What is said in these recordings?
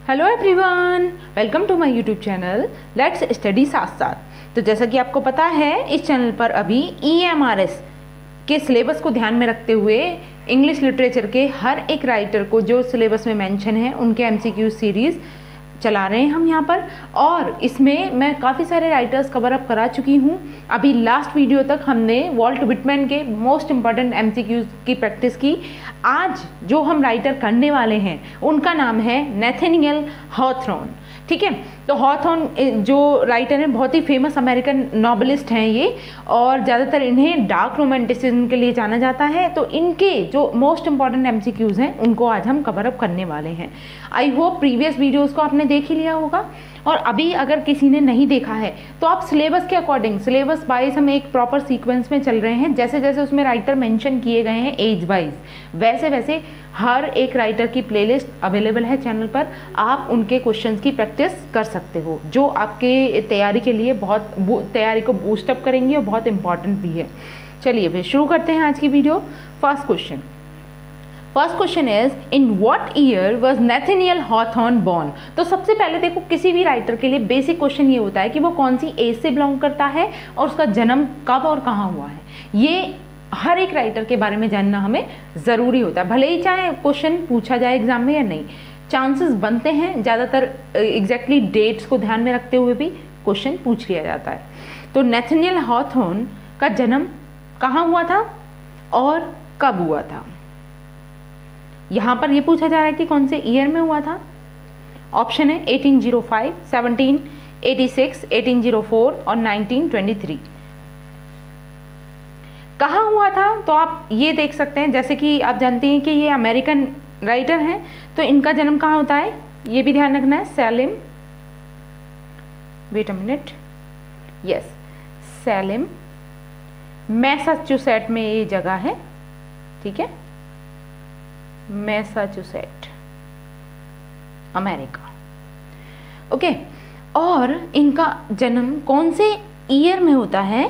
Hello everyone, welcome to my YouTube channel let's study साथ साथ। तो जैसा कि आपको पता है, इस चैनल पर अभी EMRS के सिलेबस को ध्यान में रखते हुए इंग्लिश लिटरेचर के हर एक राइटर को जो सिलेबस में मेंशन है उनके MCQ सीरीज़ चला रहे हैं हम यहाँ पर। और इसमें मैं काफ़ी सारे राइटर्स कवर अप करा चुकी हूँ। अभी लास्ट वीडियो तक हमने वॉल्ट विटमैन के मोस्ट इम्पॉर्टेंट MCQs की प्रैक्टिस की। आज जो हम राइटर करने वाले हैं उनका नाम है नैथनियल हॉथॉर्न। ठीक है, तो हॉथॉर्न जो राइटर हैं बहुत ही फेमस अमेरिकन नॉवेलिस्ट हैं ये, और ज़्यादातर इन्हें डार्क रोमांटिसिज्म के लिए जाना जाता है। तो इनके जो मोस्ट इम्पॉर्टेंट MCQs हैं उनको आज हम कवर अप करने वाले हैं। आई होप प्रीवियस वीडियोज़ को आपने देख ही लिया होगा, और अभी अगर किसी ने नहीं देखा है तो आप सिलेबस के अकॉर्डिंग, सिलेबस वाइज हम एक प्रॉपर सीक्वेंस में चल रहे हैं। जैसे जैसे उसमें राइटर मेंशन किए गए हैं एज वाइज, वैसे वैसे हर एक राइटर की प्लेलिस्ट अवेलेबल है चैनल पर। आप उनके क्वेश्चंस की प्रैक्टिस कर सकते हो, जो आपके तैयारी के लिए तैयारी को बूस्टअप करेंगी और बहुत इंपॉर्टेंट भी है। चलिए फिर शुरू करते हैं आज की video. First question is, in what year was Nathaniel Hawthorne born. तो सबसे पहले देखो, किसी भी राइटर के लिए बेसिक क्वेश्चन ये होता है कि वो कौन सी एज से बिलोंग करता है और उसका जन्म कब और कहाँ हुआ है। ये हर एक राइटर के बारे में जानना हमें ज़रूरी होता है, भले ही चाहे क्वेश्चन पूछा जाए एग्जाम में या नहीं। चांसेस बनते हैं ज़्यादातर एग्जैक्टली डेट्स को ध्यान में रखते हुए भी क्वेश्चन पूछ लिया जाता है। तो नैथनियल हॉथॉर्न का जन्म कहाँ हुआ था और कब हुआ था। यहाँ पर ये पूछा जा रहा है कि कौन से ईयर में हुआ था। ऑप्शन है 1805, 1786, 1804 और 1923। कहाँ हुआ था तो आप ये देख सकते हैं, जैसे कि आप जानते हैं कि ये अमेरिकन राइटर हैं, तो इनका जन्म कहाँ होता है ये भी ध्यान रखना है। Salem, wait a minute, yes, Salem Massachusetts में ये जगह है। ठीक है, मैसाचुसेट, अमेरिका। ओके, और इनका जन्म कौन से ईयर में होता है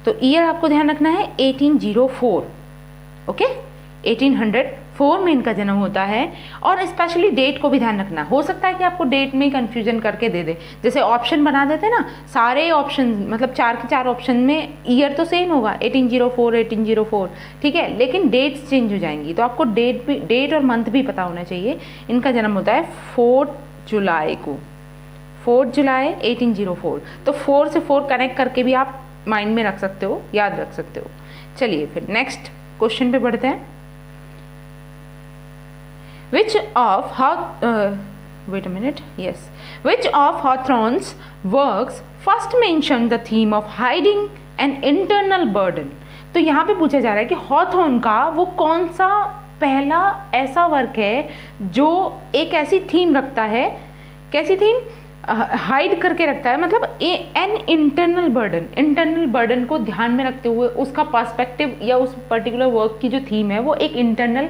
तो ईयर आपको ध्यान रखना है 1804। ओके, 1804 में इनका जन्म होता है। और स्पेशली डेट को भी ध्यान रखना। हो सकता है कि आपको डेट में कंफ्यूजन करके दे दे, जैसे ऑप्शन बना देते हैं ना, सारे ऑप्शन मतलब 4 के 4 ऑप्शन में ईयर तो सेम होगा 1804 1804, ठीक है, लेकिन डेट्स चेंज हो जाएंगी। तो आपको डेट और मंथ भी पता होना चाहिए। इनका जन्म होता है 4 जुलाई को, 4 जुलाई 1804। तो 4 से 4 कनेक्ट करके भी आप माइंड में रख सकते हो, याद रख सकते हो। चलिए फिर नेक्स्ट क्वेश्चन पे बढ़ते हैं। Which of Hawthorne's works first mentioned the theme of hiding an internal burden। तो यहाँ पे पूछा जा रहा है कि हॉथॉर्न का वो कौन सा पहला ऐसा वर्क है जो एक ऐसी थीम रखता है, कैसी थीम, हाइड करके रखता है, मतलब एन इंटरनल बर्डन को ध्यान में रखते हुए उसका पर्सपेक्टिव या उस पर्टिकुलर वर्क की जो थीम है वो एक इंटरनल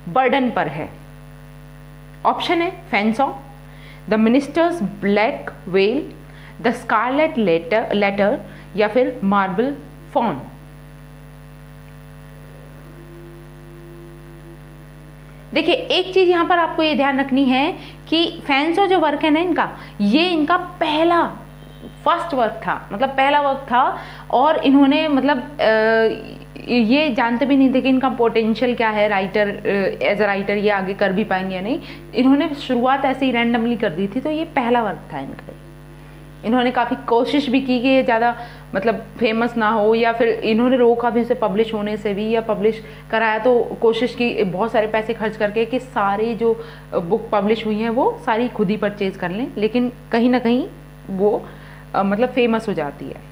बर्डन पर है। ऑप्शन है Fanshawe, the minister's black veil, the Scarlett letter या फिर मार्बल फॉन। देखिए, एक चीज यहां पर आपको ये ध्यान रखनी है कि फेंसो जो वर्क है ना इनका, ये इनका फर्स्ट वर्क था, मतलब पहला वर्क था। और इन्होंने मतलब ये जानते भी नहीं थे कि इनका पोटेंशियल क्या है राइटर, एज अ राइटर ये आगे कर भी पाएंगे या नहीं। इन्होंने शुरुआत ऐसे ही रैंडमली कर दी थी, तो ये पहला वर्क था इनका। इन्होंने काफ़ी कोशिश भी की कि ये ज़्यादा मतलब फेमस ना हो, या फिर इन्होंने रोका भी उसे पब्लिश होने से भी, या पब्लिश कराया तो कोशिश की बहुत सारे पैसे खर्च करके कि सारी जो बुक पब्लिश हुई हैं वो सारी खुद ही परचेज कर लें, लेकिन कहीं ना कहीं वो मतलब फेमस हो जाती है।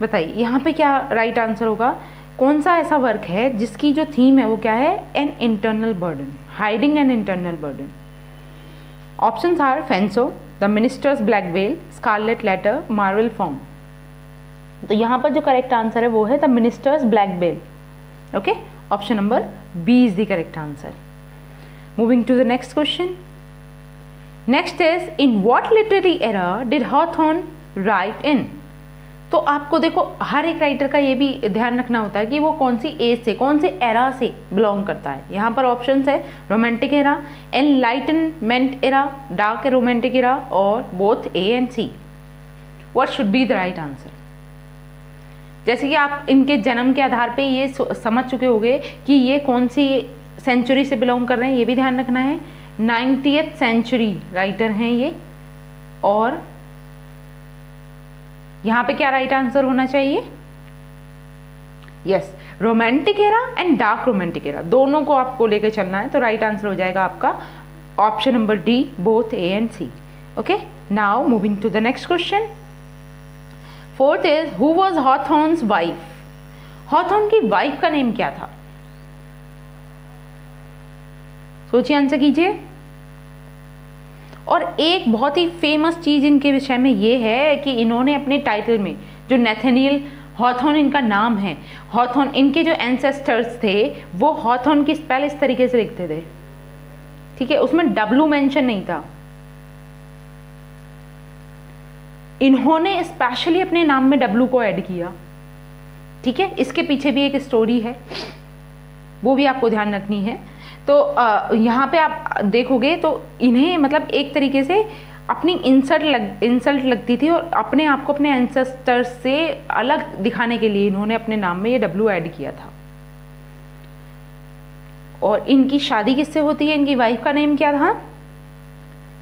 बताइए यहाँ पे क्या राइट आंसर होगा, कौन सा ऐसा वर्क है जिसकी जो थीम है वो क्या है, an internal burden, hiding an internal burden. Options are Fanshawe, the minister's black veil, scarlet letter, marble faun. तो यहाँ पर जो करेक्ट आंसर है वो है the minister's black veil. Okay, option number B is the correct answer. Moving to the next question. Next is, in what literary era did Hawthorne write in. तो आपको देखो हर एक राइटर का ये भी ध्यान रखना होता है कि वो कौन सी एज से, कौन से एरा से बिलोंग करता है। यहाँ पर ऑप्शंस है romantic era, enlightenment era, dark romantic era और both A and C. What should be the right answer? जैसे कि आप इनके जन्म के आधार पे ये समझ चुके होंगे कि ये कौन सी सेंचुरी से बिलोंग कर रहे हैं, ये भी ध्यान रखना है। 90th सेंचुरी राइटर हैं ये। और यहां पे क्या राइट आंसर होना चाहिए? Yes, romantic era and dark romantic era, दोनों को आपको लेकर चलना है। तो राइट आंसर हो जाएगा आपका option number D, both A and C. Okay, now moving to the next question. Fourth is who was Hawthorne's wife? Hawthorne की वाइफ का नेम क्या था? सोचिए, आंसर कीजिए। और एक बहुत ही फेमस चीज इनके विषय में ये है कि इन्होंने अपने टाइटल में जो नेथानियल हॉथॉर्न इनका नाम है, हॉथॉर्न इनके जो एंसेस्टर्स थे वो हॉथॉर्न की स्पेल इस तरीके से लिखते थे, ठीक है, उसमें डब्लू मेंशन नहीं था। इन्होंने स्पेशली अपने नाम में डब्लू को ऐड किया, ठीक है। इसके पीछे भी एक स्टोरी है, वो भी आपको ध्यान रखनी है। तो यहाँ पे आप देखोगे तो इन्हें मतलब एक तरीके से अपनी इंसल्ट लगती थी और अपने आप को अपने एंसेस्टर्स से अलग दिखाने के लिए इन्होंने अपने नाम में ये डब्लू ऐड किया था। और इनकी शादी किससे होती है? इनकी वाइफ का नेम क्या था?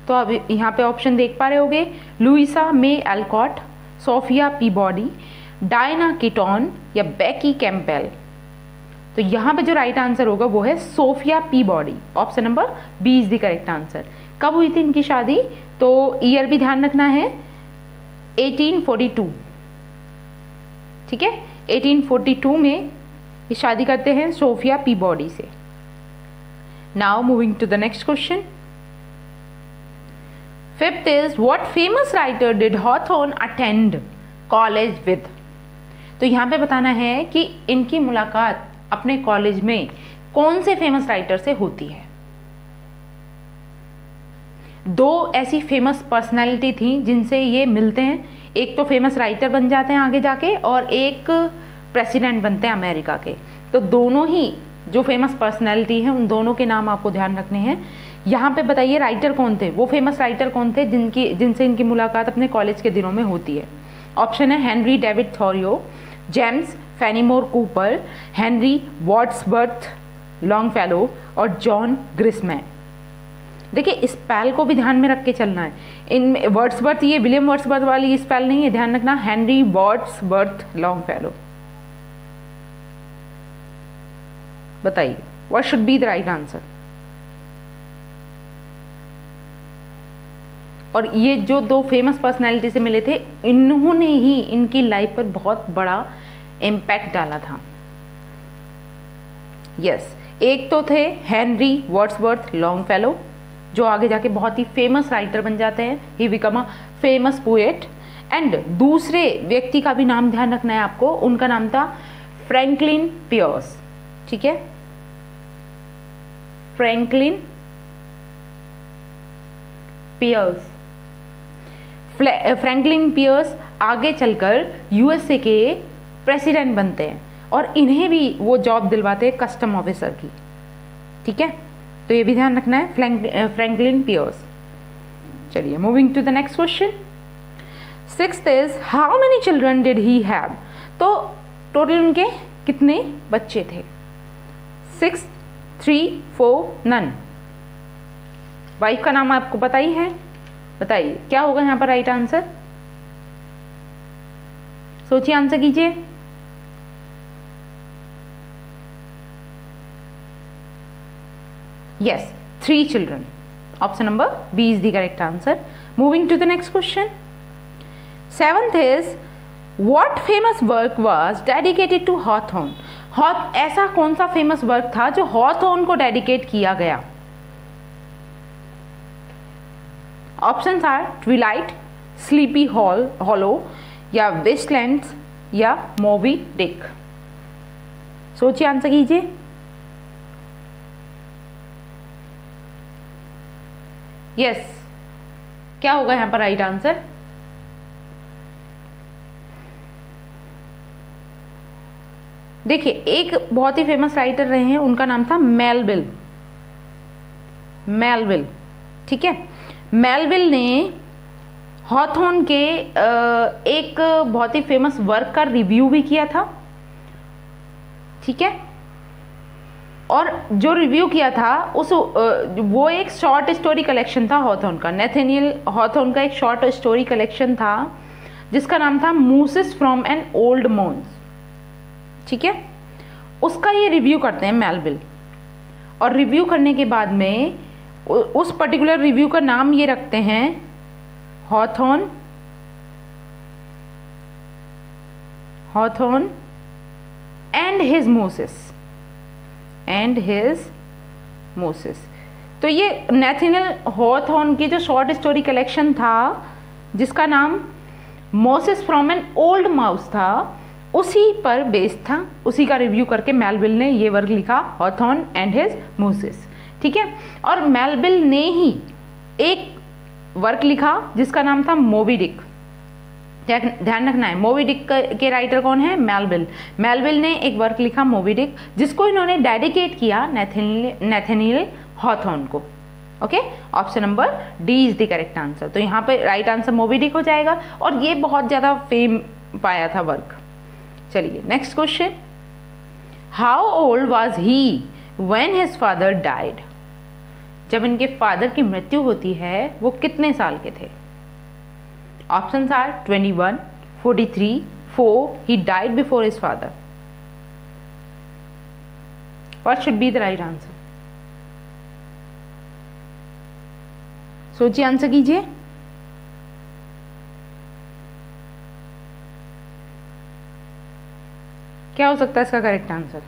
तो अब यहाँ पे ऑप्शन देख पा रहे होगे, लुइसा मे एल्कॉट, सोफिया पीबॉडी, डायना कीटोन या बेकी कैम्पबेल। तो यहाँ पे जो राइट आंसर होगा वो है Sophia Peabody. Option number B is the correct answer. कब हुई थी इनकी शादी? तो ईयर भी ध्यान रखना है, 1842, ठीक है, 1842 में ये शादी करते हैं सोफिया पीबॉडी से। Now moving to the next question. Fifth is what famous writer did Hawthorne attend college with? तो यहाँ पे बताना है कि इनकी मुलाकात अपने कॉलेज में कौन से फेमस राइटर से होती है। दो ऐसी फेमस पर्सनालिटी थी जिनसे ये मिलते हैं, एक तो फेमस राइटर बन जाते हैं आगे जाके और एक प्रेसिडेंट बनते हैं अमेरिका के। तो दोनों ही जो फेमस पर्सनालिटी हैं उन दोनों के नाम आपको ध्यान रखने हैं। यहाँ पे बताइए राइटर कौन थे, वो फेमस राइटर कौन थे जिनसे इनकी मुलाकात अपने कॉलेज के दिनों में होती है। ऑप्शन है Henry David Thoreau, James Fenimore Cooper, Henry Wadsworth Longfellow और जॉन ग्रिसमैन। देखिए स्पेल को भी ध्यान में रख के चलना है। इन वर्ड्सवर्थ, ये विलियम वर्ड्सवर्थ वाली स्पेल नहीं है, ध्यान रखना, हेनरी वर्ड्सवर्थ लॉन्गफेलो। बताइए what should be the right answer. और ये जो दो फेमस पर्सनालिटी से मिले थे, इन्होंने ही इनकी लाइफ पर बहुत बड़ा इम्पैक्ट डाला था। यस, एक तो थे हेनरी वर्ड्सवर्थ लॉन्गफेलो जो आगे जाके बहुत ही फेमस राइटर बन जाते हैं, he become a famous poet. And दूसरे व्यक्ति का भी नाम ध्यान रखना है आपको, उनका नाम था फ्रैंकलिन पियर्स, ठीक है, फ्रैंकलिन पियर्स। फ्रैंकलिन पियर्स आगे चलकर यूएसए के प्रेसिडेंट बनते हैं और इन्हें भी वो जॉब दिलवाते हैं कस्टम ऑफिसर की, ठीक है। तो ये भी ध्यान रखना है, फ्रैंकलिन पियर्स। चलिए moving to the next question. Sixth is how many children did he have? तो टोटल उनके कितने बच्चे थे? 6, 3, 4, नन। वाइफ का नाम आपको पता ही है, बताइए क्या होगा यहाँ पर राइट आंसर। सोचिए, आंसर कीजिए। Yes, 3 children. Option number B is the correct answer. Moving to the next question. Seventh is what famous work was dedicated to Hawthorne? ऐसा कौन सा फेमस वर्क था जो हॉथॉर्न को डेडिकेट किया गया? Options are Twilight, Sleepy Hollow या Wastelands या मोबी डिक। सोचिए, आंसर कीजिए। यस, क्या होगा यहाँ पर राइट आंसर? देखिए एक बहुत ही फेमस राइटर रहे हैं, उनका नाम था मेलविल। मेलविल, ठीक है। मेलविल ने हॉथॉर्न के एक बहुत ही फेमस वर्क का रिव्यू भी किया था, ठीक है। और जो रिव्यू किया था उस वो एक शॉर्ट स्टोरी कलेक्शन था हॉथॉर्न का। नैथानिएल हॉथॉर्न का एक शॉर्ट स्टोरी कलेक्शन था जिसका नाम था मूसेस फ्रॉम एन ओल्ड मॉन्स, ठीक है। उसका ये रिव्यू करते हैं मेलविल, और रिव्यू करने के बाद में उस पर्टिकुलर रिव्यू का नाम ये रखते हैं हॉथॉर्न एंड हिज मोसेस। तो ये नैथानिएल हॉथॉर्न की जो शॉर्ट स्टोरी कलेक्शन था जिसका नाम Moses from an old mouse था, उसी पर बेस्ड था। उसी का रिव्यू करके मेलविल ने ये वर्क लिखा, हॉथॉर्न एंड हिज मोसेस, ठीक है। और मेलविल ने ही एक वर्क लिखा जिसका नाम था मोबी डिक। ध्यान रखना है, मोबी डिक के राइटर कौन है? मेलविल। मेलविल ने एक वर्क लिखा मोबी डिक, जिसको इन्होंने डेडिकेट किया नैथानिएल हॉथॉर्न को। Okay, option number D is the correct answer. तो यहाँ पे राइट आंसर मोबी डिक हो जाएगा, और ये बहुत ज़्यादा फेम पाया था वर्क। चलिए next question, how old was he when his father died? जब इनके फादर की मृत्यु होती है वो कितने साल के थे? Options are 21, 43, 4, he died before his father. What should be the right answer? सोचिए, आंसर कीजिए। क्या हो सकता है इसका करेक्ट आंसर?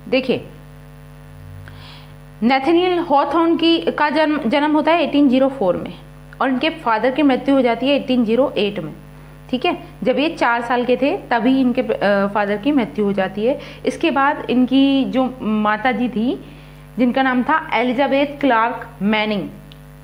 देखिए, नैथानिएल हॉथॉर्न का जन्म होता है 1804 में, और इनके फादर की मृत्यु हो जाती है 1808 में, ठीक है। जब ये 4 साल के थे तभी इनके फादर की मृत्यु हो जाती है। इसके बाद इनकी जो माता जी थी जिनका नाम था एलिजाबेथ क्लार्क मैनिंग,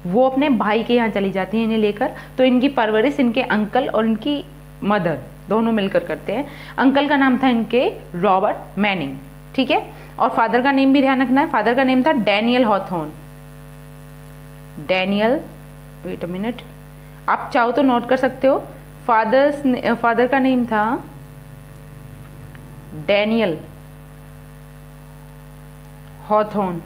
वो अपने भाई के यहाँ चली जाती हैं इन्हें लेकर। तो इनकी परवरिश इनके अंकल और इनकी मदर दोनों मिलकर करते हैं। अंकल का नाम था इनके रॉबर्ट मैनिंग, ठीक है। और फादर का नेम भी ध्यान रखना है, फादर का नेम था Daniel Hawthorne. Daniel, wait a minute, आप चाहो तो नोट कर सकते हो। फादर का नेम था डैनियल हॉथॉर्न।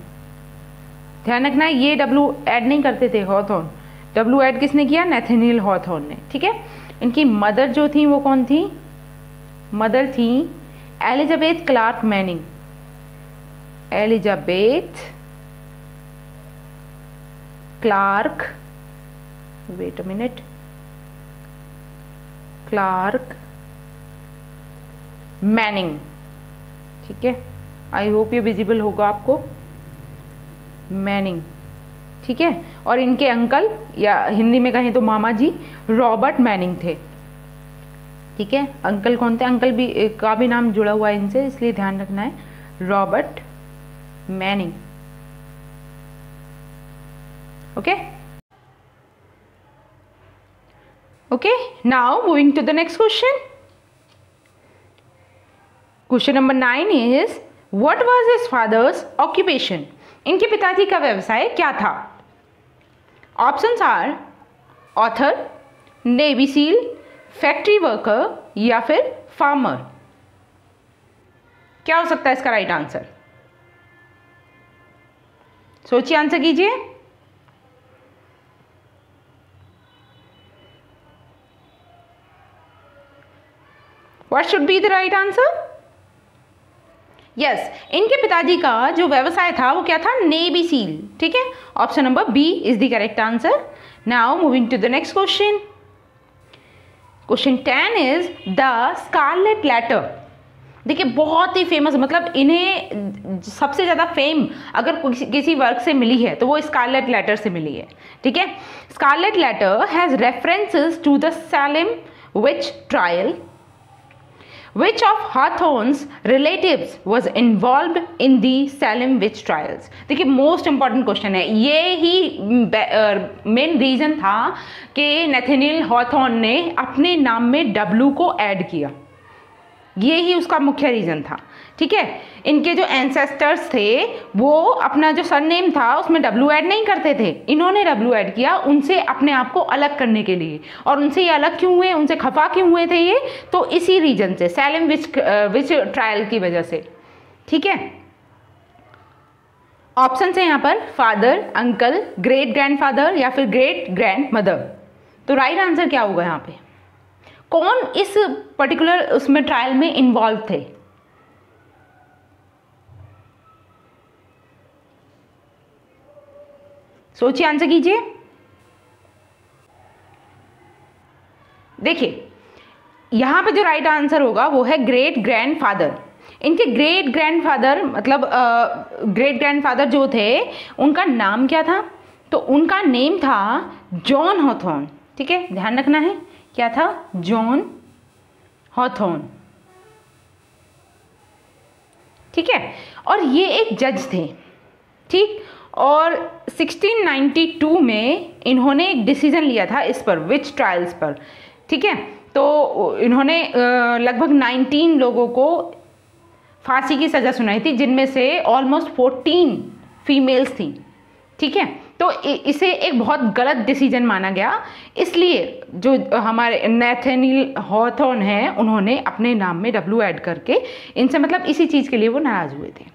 ध्यान रखना है, ये डब्ल्यू ऐड नहीं करते थे हॉथॉर्न, डब्ल्यू ऐड किसने किया? नैथानिएल हॉथॉर्न ने, ठीक है। इनकी मदर जो थी वो कौन थी? मदर थी Elizabeth Clark Manning. Elizabeth Clark, wait a minute, Clark Manning, ठीक है। आई होप ये विजिबल होगा आपको, मैनिंग, ठीक है। और इनके अंकल, या हिंदी में कहें तो मामा जी, रॉबर्ट मैनिंग थे, ठीक है। अंकल कौन थे? अंकल भी का भी नाम जुड़ा हुआ है इनसे, इसलिए ध्यान रखना है, Robert Manning. Okay okay, now moving to the next question. Question number 9 is what was his father's occupation? इनके पिताजी का व्यवसाय क्या था? Options are author, navy seal, factory worker, या फिर फार्मर। क्या हो सकता है इसका राइट आंसर? सोचिए, आंसर कीजिए। What should be the right answer? Yes, इनके पिताजी का जो व्यवसाय था वो क्या था? नेवी सील, ठीक है। Option number B is the correct answer. Now moving to the next question. Question 10 is the Scarlett Letter. देखिए बहुत ही फेमस, मतलब इन्हें सबसे ज़्यादा फेम अगर किसी वर्क से मिली है तो वो स्कारलेट लेटर से मिली है, ठीक है। Scarlet letter has references to the Salem witch trial. Which of Hawthorne's relatives was involved in the Salem witch trials? देखिए मोस्ट इंपॉर्टेंट क्वेश्चन है, ये ही मेन रीजन था कि नैथानिएल हॉथॉर्न ने अपने नाम में W को ऐड किया, ये ही उसका मुख्य रीज़न था। ठीक है, इनके जो एंसेस्टर्स थे वो अपना जो सरनेम था उसमें डब्ल्यू ऐड नहीं करते थे, इन्होंने डब्ल्यू ऐड किया उनसे अपने आप को अलग करने के लिए। और उनसे ये अलग क्यों हुए, उनसे खफा क्यों हुए थे ये, तो इसी रीजन से, सैलेम विच ट्रायल की वजह से। ठीक है, ऑप्शन है यहाँ पर फादर, अंकल, ग्रेट ग्रैंडफादर या फिर ग्रेट ग्रैंड मदर। तो राइट आंसर क्या होगा यहाँ पे, कौन इस पर्टिकुलर उसमें ट्रायल में इन्वॉल्व थे। सोचिए, आंसर कीजिए। देखिए यहां पे जो राइट आंसर होगा वो है ग्रेट ग्रैंडफादर। इनके ग्रेट ग्रैंडफादर मतलब ग्रेट ग्रैंडफादर जो थे उनका नाम क्या था, तो उनका नेम था जॉन हॉथॉर्न। ठीक है, ध्यान रखना है, क्या था, जॉन हॉथॉर्न। ठीक है, और ये एक जज थे। ठीक, और 1692 में इन्होंने एक डिसीजन लिया था इस पर, विच ट्रायल्स पर। ठीक है, तो इन्होंने लगभग 19 लोगों को फांसी की सज़ा सुनाई थी, जिनमें से ऑलमोस्ट 14 फीमेल्स थी। ठीक है, तो इसे एक बहुत गलत डिसीजन माना गया, इसलिए जो हमारे नैथनियल हॉथॉर्न हैं उन्होंने अपने नाम में डब्ल्यू ऐड करके इनसे मतलब इसी चीज़ के लिए वो नाराज़ हुए थे।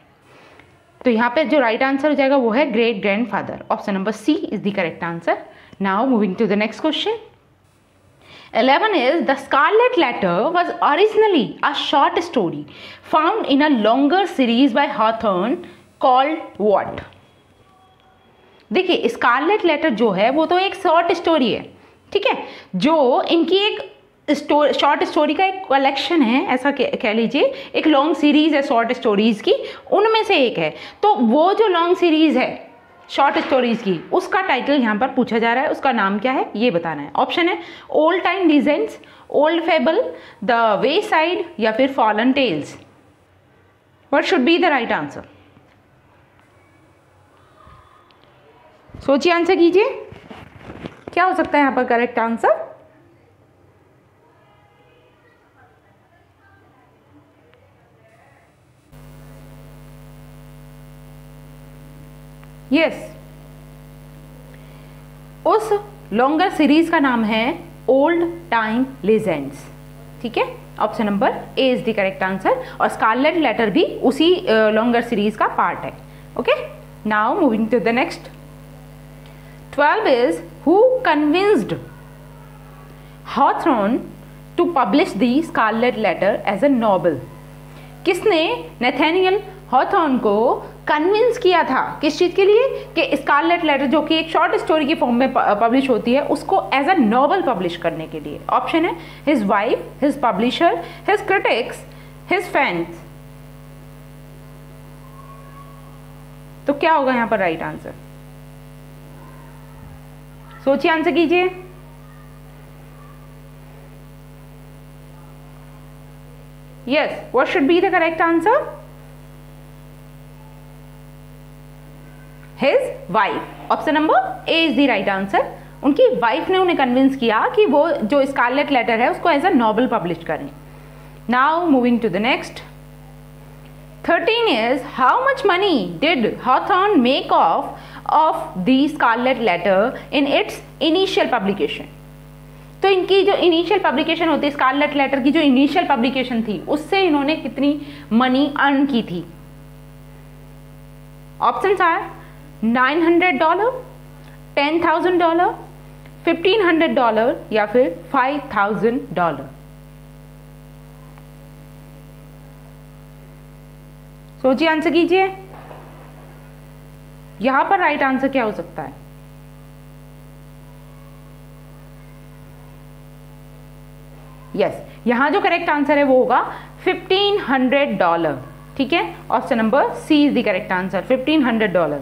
तो यहाँ पे जो राइट आंसर हो जाएगा वो है great grandfather. Option number C is the correct answer. Now moving to the next question. 11 is the Scarlet Letter was originally a short story found in a longer series by Hawthorne called what? देखिए Scarlett letter जो है वो तो एक short story है। ठीक है, जो इनकी एक शॉर्ट स्टोरी का एक कलेक्शन है, ऐसा कह लीजिए, एक लॉन्ग सीरीज है शॉर्ट स्टोरीज की, उनमें से एक है। तो वो जो लॉन्ग सीरीज है शॉर्ट स्टोरीज की, उसका टाइटल यहाँ पर पूछा जा रहा है, उसका नाम क्या है ये बताना है। ऑप्शन है old time legends, old fable, the wayside या फिर fallen tales. What should be the right answer? सोचिए, आंसर कीजिए, क्या हो सकता है यहाँ पर करेक्ट आंसर? यस, उस लॉन्गर सीरीज का नाम है ओल्ड टाइम लेजेंड्स। ठीक है, option number A is the correct answer, और स्कारलेट लेटर भी उसी लॉन्गर सीरीज का पार्ट है। Okay, now moving to the next. 12 is who convinced Hawthorne to publish the Scarlet Letter as a novel? किसने नैथनियल Hawthorne को convince किया था किस चीज़ के लिए, कि स्कारलेट लेटर जो कि एक शॉर्ट स्टोरी की फॉर्म में पब्लिश होती है उसको एज अ नॉवल पब्लिश करने के लिए। ऑप्शन है his wife, his publisher, his critics, his fans. तो क्या होगा यहाँ पर राइट आंसर? सोचिए, आंसर कीजिए। Yes, what should be the correct answer? His wife. Option number A is the right answer. उनकी वाइफ ने उन्हें कन्विंस किया कि वो जो स्कारलेट लेटर है उसको एज अ नॉवल पब्लिश करें। Now moving to the next. 13 is how much money did Hawthorne make of the Scarlet Letter in its initial publication? तो इनकी जो इनिशियल पब्लिकेशन होती है, स्कारलेट लेटर की जो इनिशियल पब्लिकेशन थी, उससे इन्होंने कितनी मनी अर्न की थी? ऑप्शंस आर $900, $10,000, $1,500 या फिर $5,000। सोचिए, आंसर कीजिए। यहां पर राइट आंसर क्या हो सकता है? यस, यहां जो करेक्ट आंसर है वो होगा $1,500। ठीक है, option number C is the correct answer, $1,500।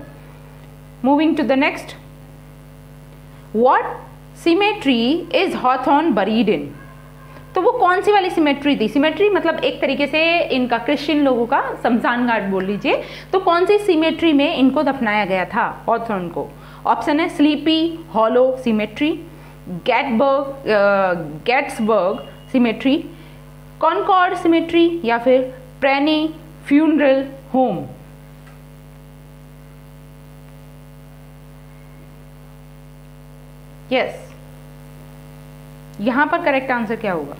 Moving to the next. What cemetery is Hawthorne buried in? तो वो कौन सी वाली सिमेट्री थी? सिमेट्री मतलब एक तरीके से इनका क्रिश्चियन लोगों का शमशान घाट बोल लीजिए। तो कौन सी सिमेट्री में इनको दफनाया गया था हॉथॉर्न को? ऑप्शन है Sleepy hollow cemetery, Gettysburg cemetery, Concord cemetery या फिर प्रेनी फ्यूनरल होम? यस, यहां पर करेक्ट आंसर क्या होगा?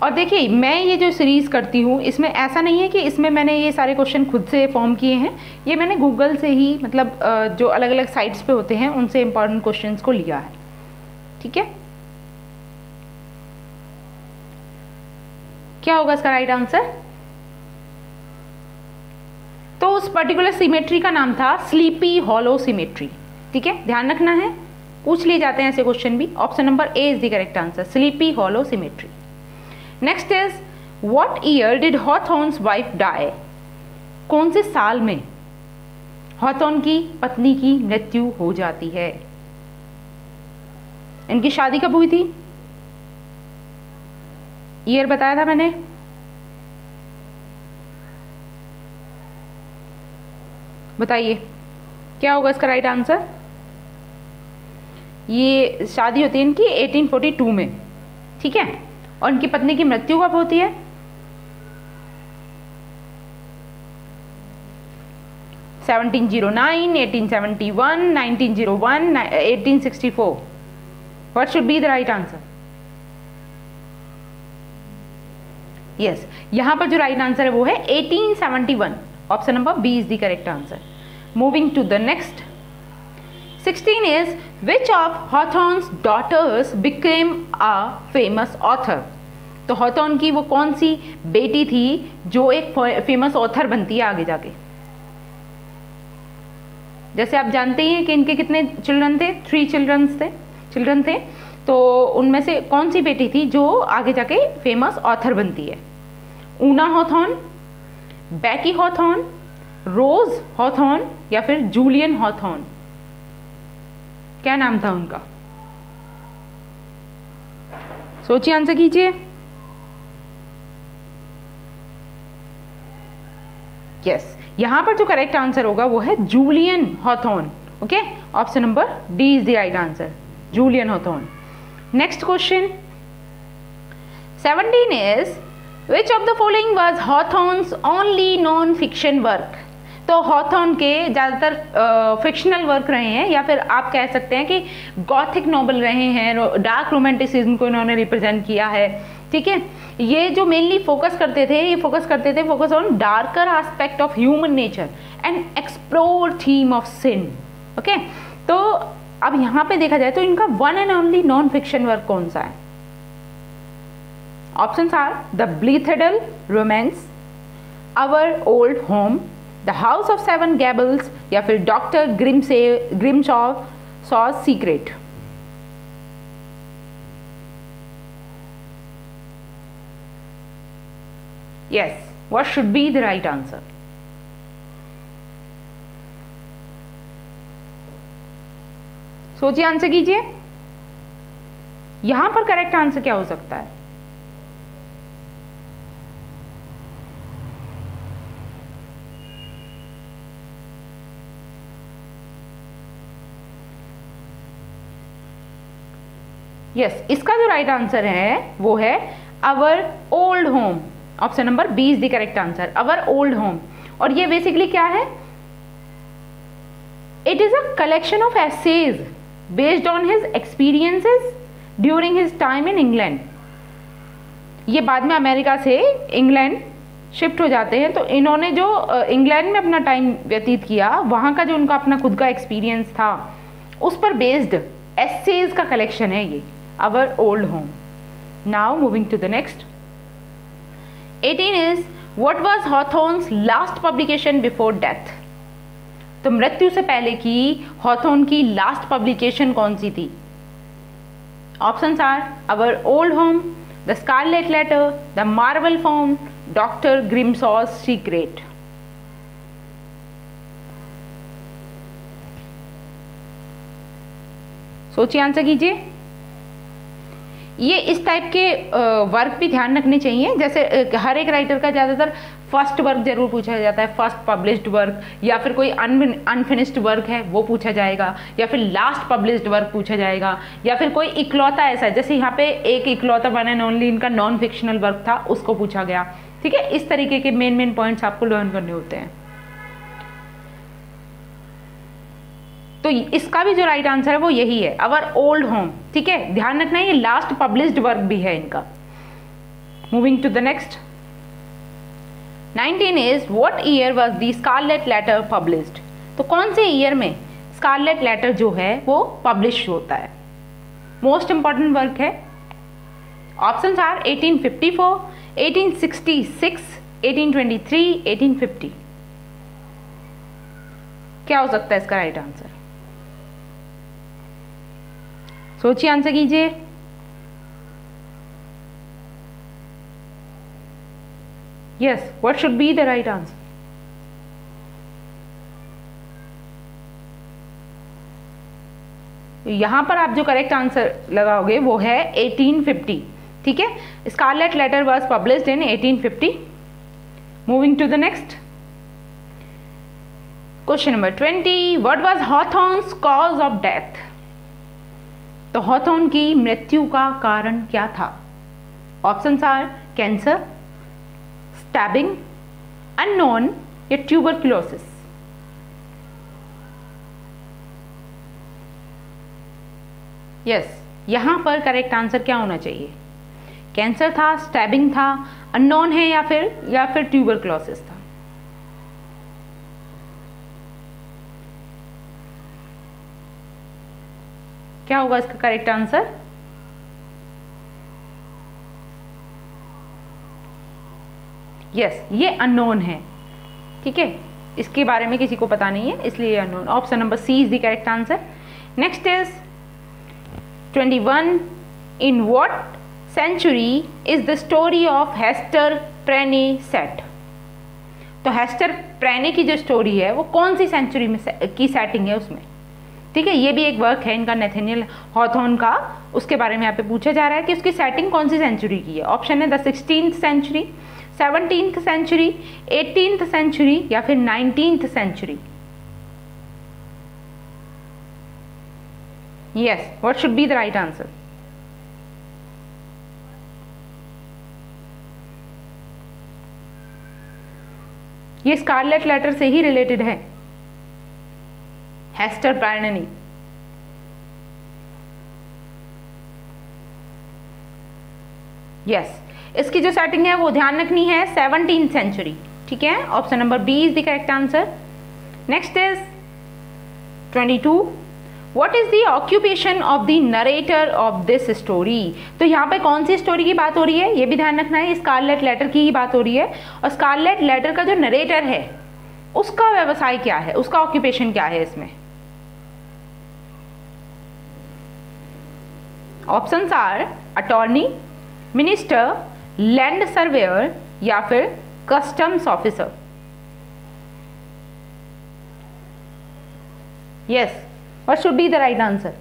और देखिए, मैं ये जो सीरीज करती हूँ इसमें ऐसा नहीं है कि इसमें मैंने ये सारे क्वेश्चन खुद से फॉर्म किए हैं, ये मैंने गूगल से ही, मतलब जो अलग अलग साइट्स पे होते हैं उनसे इंपॉर्टेंट क्वेश्चंस को लिया है। ठीक है, क्या होगा इसका राइट आंसर? तो उस पर्टिकुलर सिमेट्री का नाम था स्लीपी हॉलो सिमेट्री। ठीक है, ध्यान रखना है, पूछ लिए जाते हैं ऐसे क्वेश्चन भी। Option number A is the correct answer, sleepy hollow cemetery. Next is what year did Hawthorne's wife die? कौन से साल में हॉथॉर्न की पत्नी की मृत्यु हो जाती है? इनकी शादी कब हुई थी? ईयर बताया था मैंने। बताइए क्या होगा इसका राइट आंसर? ये शादी होती है इनकी 1842 में। ठीक है, और इनकी पत्नी की मृत्यु कब होती है? 1709, 1871, 1901, 1864। What should be the right answer? Yes, यहां पर जो राइट आंसर है वो है 1871। Option number B is the correct answer. Moving to the next, 16 is which of Hawthorne's daughters became a famous author? तो हॉथॉर्न की वो कौन सी बेटी थी जो एक फेमस ऑथर बनती है आगे जाके? जैसे आप जानते ही हैं कि इनके कितने चिल्ड्रन थे, 3 चिल्ड्रन थे। तो उनमें से कौन सी बेटी थी जो आगे जाके फेमस ऑथर बनती है? ऊना हॉथॉर्न, बैकी हॉथॉर्न, रोज हॉथॉर्न या फिर जूलियन हॉथॉर्न? क्या नाम था उनका? सोचिए, आंसर कीजिए। यस, यहां पर जो करेक्ट आंसर होगा वो है Julian Hawthorne. Okay, option number D is the right answer, Julian Hawthorne. Next question 17 is which of the following was Hawthorne's only non fiction work? तो हॉथॉर्न के ज़्यादातर फिक्शनल वर्क रहे हैं, या फिर आप कह सकते हैं कि गॉथिक नॉवल रहे हैं, डार्क रोमांटिसिज्म को इन्होंने रिप्रेजेंट किया है। ठीक है, ये जो मेनली फोकस करते थे focus on darker aspect of human nature and explore theme of sin. Okay, तो अब यहाँ पे देखा जाए तो इनका one and only non fiction work कौन सा है? Options are the Blithedale romance, our old home, the house of 7 gables या फिर doctor Grimshawe secret. Yes, what should be the right answer? सोचिए, आंसर कीजिए। यहां पर करेक्ट आंसर क्या हो सकता है? यस, इसका जो राइट आंसर है वो है Our old Home. Option number B is the correct answer, Our old Home. और ये बेसिकली क्या है? It is a collection of essays based on his experiences during his time in England. ये बाद में अमेरिका से इंग्लैंड शिफ्ट हो जाते हैं, तो इन्होंने जो इंग्लैंड में अपना टाइम व्यतीत किया, वहां का जो उनका अपना खुद का एक्सपीरियंस था उस पर बेस्ड एसेज का कलेक्शन है ये Our old Home. Now moving to the next, 18 is what was Hawthorne's last publication before death? तो मृत्यु से पहले की हॉथॉर्न की लास्ट पब्लिकेशन कौन सी थी? Options are our old home, the Scarlett letter, the marble faun, doctor Grimshawe's secret. सोचिए, आंसर कीजिए। ये इस टाइप के वर्क भी ध्यान रखने चाहिए, जैसे हर एक राइटर का ज़्यादातर फर्स्ट वर्क जरूर पूछा जाता है, फर्स्ट पब्लिश्ड वर्क, या फिर कोई अनफिनिश्ड वर्क है वो पूछा जाएगा, या फिर लास्ट पब्लिश्ड वर्क पूछा जाएगा, या फिर कोई इकलौता ऐसा है, जैसे यहाँ पे एक इकलौता वन एंड ओनली इनका नॉन फिक्शनल वर्क था उसको पूछा गया। ठीक है, इस तरीके के मेन पॉइंट्स आपको लर्न करने होते हैं। तो इसका भी जो राइट आंसर है वो यही है, अवर ओल्ड होम। ठीक है, ध्यान रखना ये लास्ट पब्लिश्ड वर्क भी है इनका। Moving to the next 19 is what year was the Scarlett Letter published. तो कौन से ईयर में स्कारलेट लेटर जो है वो पब्लिश होता है? मोस्ट इंपॉर्टेंट वर्क है। Options are 1854, 1866, 1823, 1850। क्या हो सकता है इसका राइट आंसर? सोचिए, आंसर कीजिए। Yes, what should be the right answer? यहां पर आप जो करेक्ट आंसर लगाओगे वो है 1850। ठीक है, scarlet letter was published in 1850। Moving to the next question number 20, what was Hawthorne's cause of death. तो हॉथॉर्न की मृत्यु का कारण क्या था? Options are cancer, stabbing, unknown या ट्यूबरक्लोसिस। यस, यहां पर करेक्ट आंसर क्या होना चाहिए? कैंसर था, स्टैबिंग था, अननोन है या फिर ट्यूबरक्लोसिस था। क्या होगा इसका करेक्ट आंसर? यस, ये अननोन है। ठीक है, इसके बारे में किसी को पता नहीं है इसलिए unknown. Option number C is the correct answer. Next is 21, in what century is the story of Hester Prynne set. तो हेस्टर प्रेने की जो स्टोरी है वो कौन सी सेंचुरी में की सेटिंग है उसमें? ठीक है, ये भी एक वर्क है इनका नैथनियल हॉथॉर्न का, उसके बारे में यहाँ पे पूछा जा रहा है कि उसकी सेटिंग कौन सी सेंचुरी की है। ऑप्शन है the 16th century, 17th century, 18th century या फिर 19th century. Yes, what should be the right answer? ये स्कारलेट लेटर से ही रिलेटेड है, हेस्टर प्रेने। यस, इसकी जो सेटिंग है वो ध्यान रखनी है 17th सेंचुरी। ठीक है, option number B is the correct answer. Next is 22, what is the occupation of the narrator of this story. तो यहाँ पे कौन सी स्टोरी की बात हो रही है ये भी ध्यान रखना है, स्कारलेट लेटर की ही बात हो रही है। और स्कारलेट लेटर का जो नरेटर है उसका व्यवसाय क्या है, उसका ऑक्यूपेशन क्या है इसमें? Options are attorney, minister, land surveyor या फिर customs officer. Yes, what should be the right answer?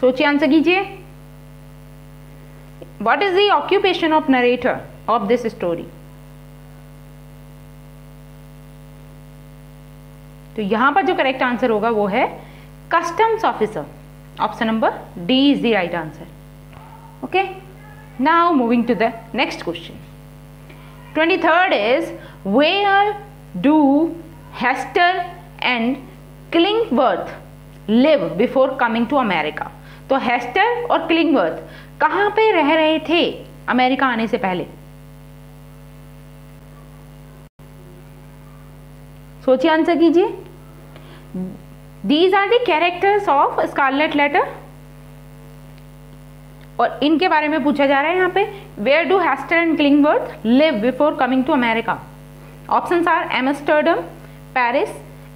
सोचिए, आंसर कीजिए। What is the occupation of narrator of this story? तो यहां पर जो करेक्ट आंसर होगा वो है customs officer. Option number D is the right answer. Okay, now moving to the next question. 23rd is where do Hester and Chillingworth live before coming to America. तो Hester और क्लिंगवर्थ कहां पे रह रहे थे अमेरिका आने से पहले? सोचिए, आंसर कीजिए। These are the characters of Scarlet Letter और इनके बारे में पूछा जा रहा है यहाँ पे। Where do Hester and Chillingworth live before coming to America? Options are Amsterdam, Paris,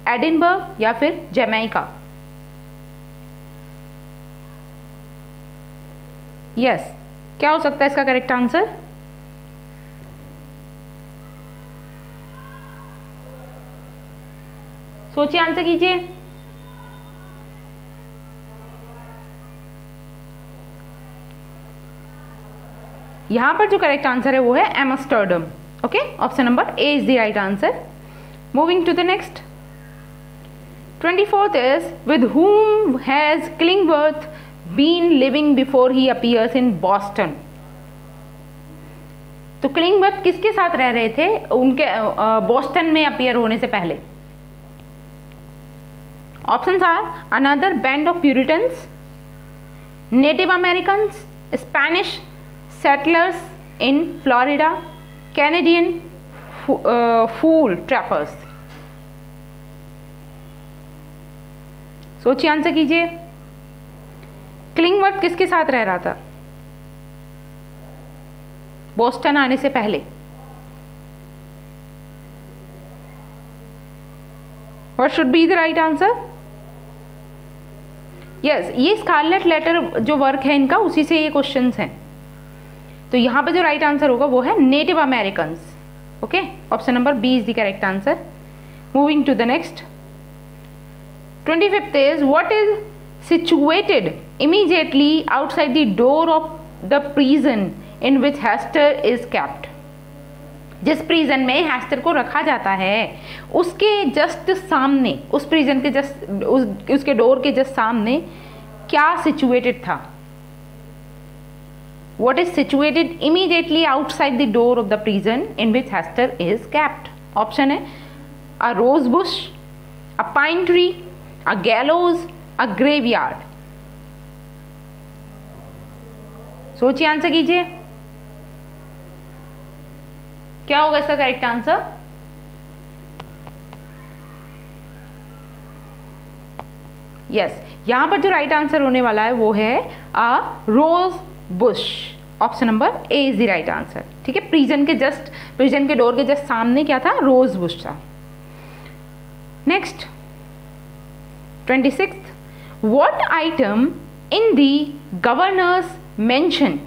Edinburgh या फिर जमैका। यस, क्या हो सकता है इसका करेक्ट आंसर? सोचिए, आंसर कीजिए। यहाँ पर जो करेक्ट आंसर है वो है Amsterdam. Okay, option number A is the right answer. Moving to the next, 24th is with whom has Killingworth been living before he appears in Boston? तो क्लिंगवर्थ किसके साथ रह रहे थे उनके बॉस्टन में अपीयर होने से पहले? Options are another band of Puritans, native Americans, Spanish settlers in Florida, Canadian fur trappers. सोचिए, आंसर कीजिए। क्लिंगवर्थ किसके साथ रह रहा था बोस्टन आने से पहले? What should be the right answer? Yes, ये स्कारलेट लेटर जो वर्क है इनका, उसी से ये क्वेश्चंस हैं। तो यहां पे जो राइट आंसर होगा वो है native Americans. Okay, option number B is the correct answer. Moving to the next, 25th is what is situated immediately outside the door of the prison in which Hester is kept? जिस prison में हेस्टर को रखा जाता है उसके just सामने, उस prison के जस्ट उसके डोर के जस्ट सामने क्या सिचुएटेड था? What is situated immediately outside the door of the prison in which Hester is kept? Option है a rose bush, a pine tree, a gallows, a graveyard. सोचिए, answer कीजिए, क्या होगा इसका करेक्ट आंसर? यस, यहां पर जो राइट आंसर होने वाला है वो है a rose bush. Option number A is the right answer. ठीक है, प्रिजन के डोर के जस्ट सामने क्या था? रोज बुश था। Next, 26th, what item in the governor's mansion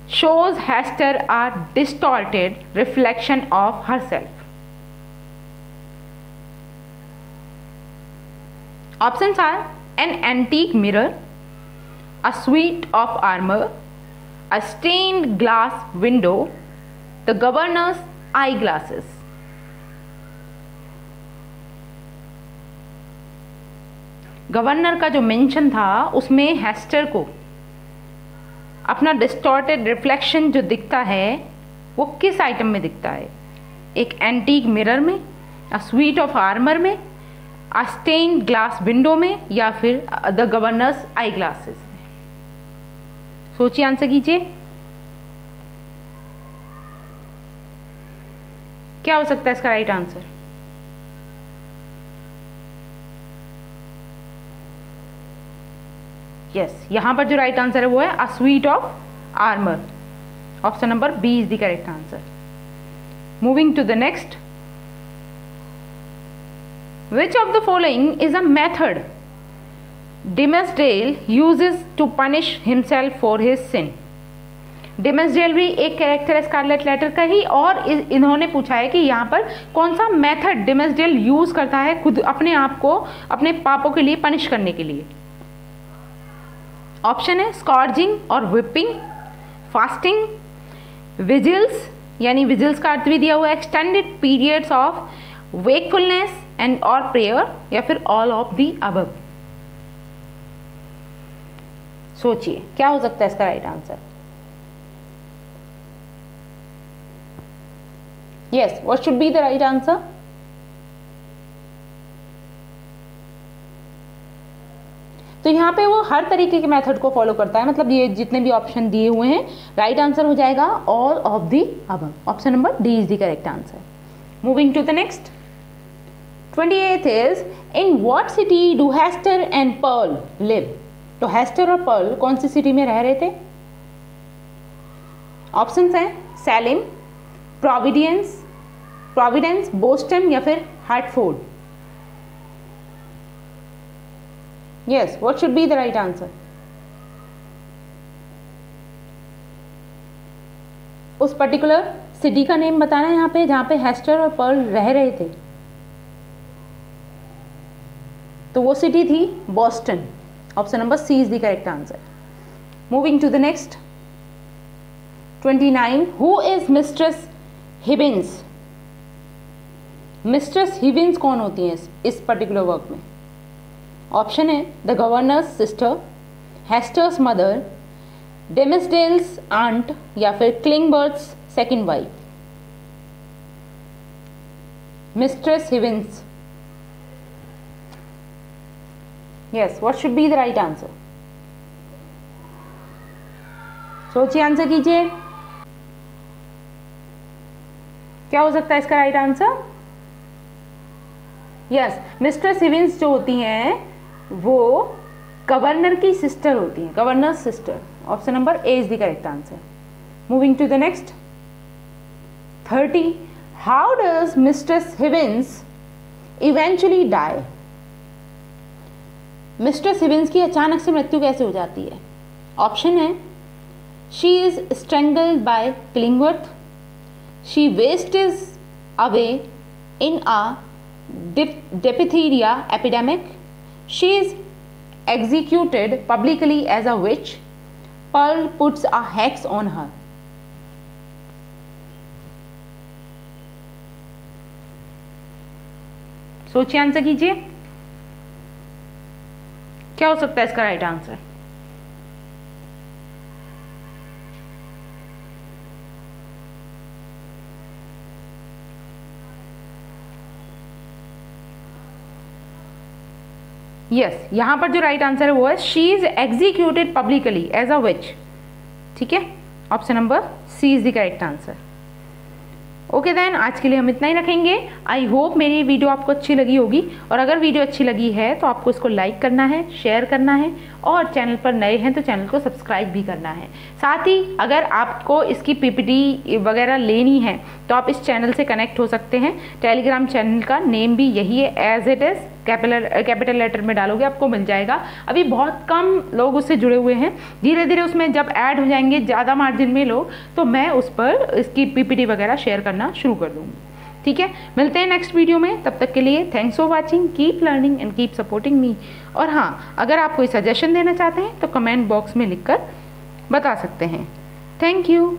shows Hester a distorted reflection of herself? Options are an antique mirror, a suite of armor, a stained glass window, the governor's eyeglasses. Governor का जो mention था उसमें हेस्टर को अपना distorted reflection जो दिखता है वो किस आइटम में दिखता है? एक एंटीक मिरर में, अ स्वीट ऑफ आर्मर में, अ स्टेन्ड ग्लास विंडो में, या फिर द गवर्नर्स आई ग्लासेस में? सोचिए, आंसर कीजिए, क्या हो सकता है इसका राइट आंसर? यस, यहां पर जो राइट आंसर है वो है a suit of armour. Option number B is the correct answer. Moving to the next, which of the following is a method Dimmesdale uses to punish himself for his sin? Dimmesdale भी एक character है scarlet letter का ही, और इन्होंने पूछा है कि यहाँ पर कौन सा मेथड डिमेस्डेल यूज करता है खुद अपने आप को अपने पापों के लिए पनिश करने के लिए। ऑप्शन है स्कॉर्जिंग और विपिंग, फास्टिंग, विजिल्स, यानी विजिल्स का अर्थ भी दिया हुआ है extended periods of wakefulness and और प्रेयर, या फिर ऑल ऑफ दी अबव। सोचिए, क्या हो सकता है इसका right answer? Yes, what should be the right answer? तो यहाँ पे वो हर तरीके के मेथड को फॉलो करता है, मतलब ये जितने भी ऑप्शन दिए हुए हैं राइट आंसर हो जाएगा all of the above. Option number D is the correct answer. Moving to the next, 28th is in what city do Hester and Pearl live? तो हेस्टर और पर्ल कौन सी सिटी में रह रहे थे? ऑप्शंस हैं सैलिम, प्रोविडेंस, बोस्टन, या फिर Hartford. Yes, what should be the right answer? उस पर्टिकुलर सिटी का नेम बताना है यहाँ पे जहाँ पे हेस्टर और पर्ल रह रहे थे। तो वो सिटी थी Boston. Option number C is the correct answer. Moving to the next, 29 who is Mistress Hibbins. Mistress Hibbins कौन होती हैं इस पर्टिकुलर वर्क में? ऑप्शन है the governor's sister, Hester's mother, Dimmesdale's aunt या फिर Chillingworth's second wife. Mistress Hibbins, yes, what should be the right answer? सोचिए, answer कीजिए, क्या हो सकता है इसका right answer? Yes, Mistress Hibbins जो होती हैं वो गवर्नर की सिस्टर होती हैं, governor sister. Option number A is the correct answer. Moving to the next 30 how does Mistress Hibbins eventually die. Mistress Hibbins की अचानक से मृत्यु कैसे हो जाती है? ऑप्शन है she is strangled by Chillingworth, she wastes away in a diphtheria epidemic, she is executed publicly as a witch, Pearl puts a hex on her। सोचिए, आंसर कीजिए, क्या हो सकता है इसका राइट आंसर? यस, यहां पर जो राइट आंसर है वो है she is executed publicly as a witch. ठीक है, option number C is the correct answer. Okay then, आज के लिए हम इतना ही रखेंगे। आई होप मेरी वीडियो आपको अच्छी लगी होगी, और अगर वीडियो अच्छी लगी है तो आपको इसको लाइक करना है, शेयर करना है, और चैनल पर नए हैं तो चैनल को सब्सक्राइब भी करना है। साथ ही अगर आपको इसकी पीपीटी वगैरह लेनी है तो आप इस चैनल से कनेक्ट हो सकते हैं। टेलीग्राम चैनल का नेम भी यही है, as it is capital letter में डालोगे आपको मिल जाएगा। अभी बहुत कम लोग उससे जुड़े हुए हैं, धीरे धीरे उसमें जब ऐड हो जाएंगे ज़्यादा मार्जिन में लोग, तो मैं उस पर इसकी पीपीटी वगैरह शेयर करना शुरू कर दूँगी। ठीक है, मिलते हैं नेक्स्ट वीडियो में, तब तक के लिए thanks for watching, keep learning and keep supporting me. और हाँ, अगर आप कोई सजेशन देना चाहते हैं तो कमेंट बॉक्स में लिखकर बता सकते हैं। Thank you.